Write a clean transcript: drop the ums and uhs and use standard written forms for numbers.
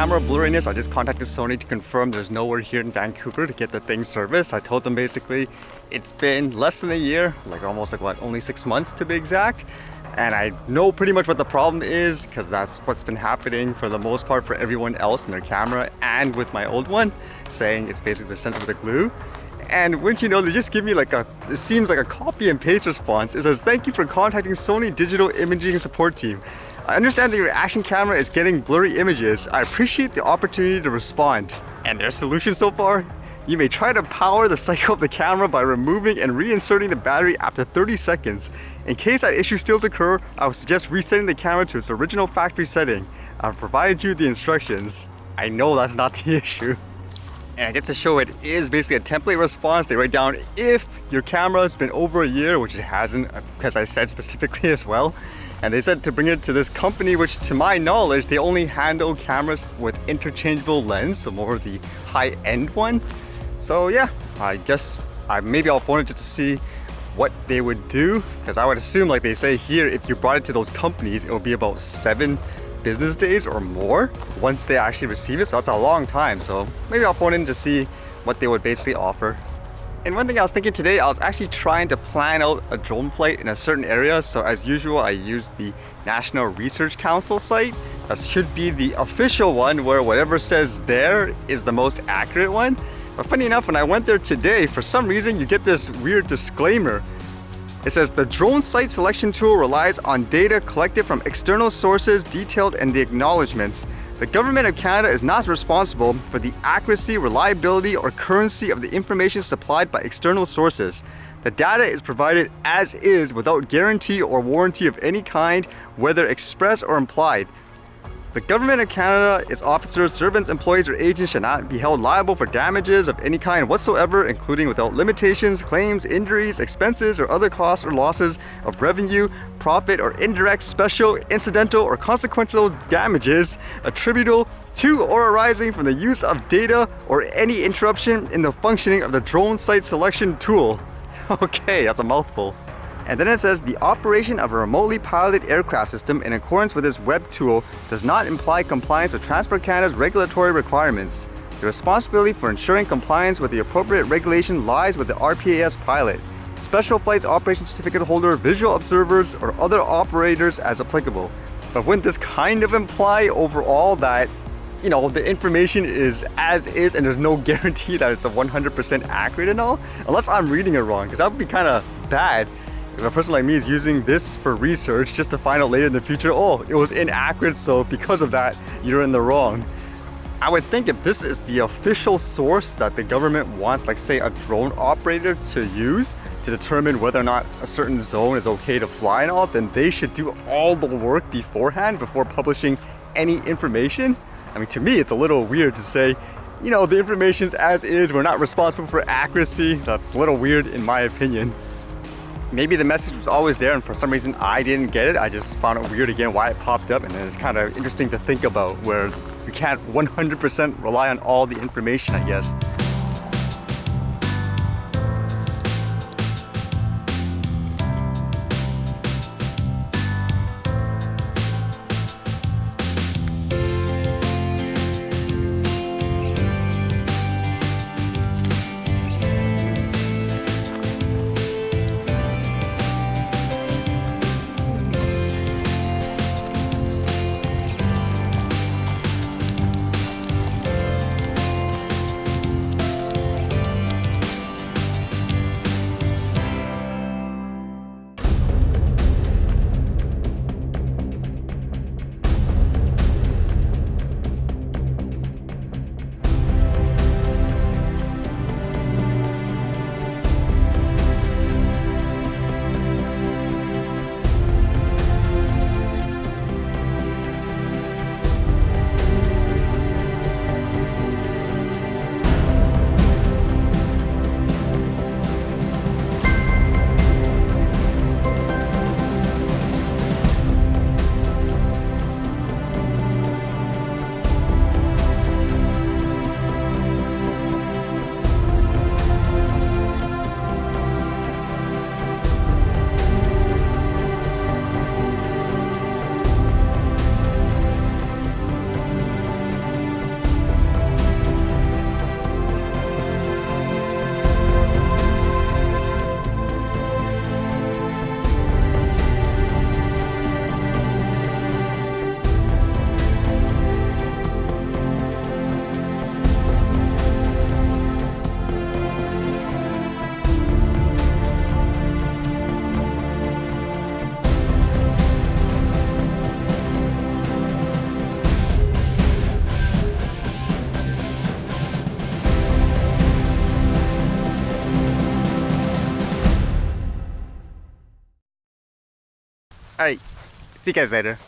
camera blurriness, I just contacted Sony to confirm there's nowhere here in Vancouver to get the thing serviced. I told them basically it's been less than a year, like almost like what, only 6 months to be exact. And I know pretty much what the problem is because that's what's been happening for the most part for everyone else in their camera and with my old one, saying it's basically the sensor with the glue. And wouldn't you know, they just give me like it seems like a copy and paste response. It says, "Thank you for contacting Sony Digital Imaging Support Team. I understand that your action camera is getting blurry images. I appreciate the opportunity to respond." And their solution so far? You may try to power the cycle of the camera by removing and reinserting the battery after 30 seconds. In case that issue still occur, I would suggest resetting the camera to its original factory setting. I've provided you the instructions. I know that's not the issue. And I guess to show it is basically a template response. They write down if your camera has been over a year, which it hasn't, because I said specifically as well. And they said to bring it to this company, which to my knowledge, they only handle cameras with interchangeable lens, so more of the high-end one. So yeah, I guess maybe I'll phone it just to see what they would do, because I would assume, like they say here, if you brought it to those companies, it will be about 7 business days or more once they actually receive it. So that's a long time. So maybe I'll phone in to see what they would basically offer. And one thing I was thinking today, I was actually trying to plan out a drone flight in a certain area. So as usual, I used the National Research Council site. That should be the official one where whatever says there is the most accurate one. But funny enough, when I went there today, for some reason, you get this weird disclaimer. It says, the drone site selection tool relies on data collected from external sources detailed in the acknowledgements. The Government of Canada is not responsible for the accuracy, reliability, or currency of the information supplied by external sources. The data is provided as is without guarantee or warranty of any kind, whether express or implied. The Government of Canada, its officers, servants, employees, or agents shall not be held liable for damages of any kind whatsoever, including without limitations, claims, injuries, expenses, or other costs or losses of revenue, profit, or indirect, special, incidental, or consequential damages attributable to or arising from the use of data or any interruption in the functioning of the drone site selection tool. Okay, that's a mouthful. And then it says, the operation of a remotely piloted aircraft system in accordance with this web tool does not imply compliance with Transport Canada's regulatory requirements. The responsibility for ensuring compliance with the appropriate regulation lies with the RPAS pilot, Special Flights Operation Certificate holder, visual observers, or other operators as applicable. But wouldn't this kind of imply overall that, you know, the information is as is and there's no guarantee that it's a 100% accurate and all? Unless I'm reading it wrong, because that would be kind of bad. If a person like me is using this for research just to find out later in the future, oh, it was inaccurate, so because of that, you're in the wrong. I would think if this is the official source that the government wants, like say a drone operator to use to determine whether or not a certain zone is okay to fly and all, then they should do all the work beforehand before publishing any information. I mean, to me, it's a little weird to say, you know, the information's as is, we're not responsible for accuracy. That's a little weird in my opinion. Maybe the message was always there and for some reason I didn't get it. I just found it weird again why it popped up, and it's kind of interesting to think about where we can't 100% rely on all the information, I guess. All right, see you guys later.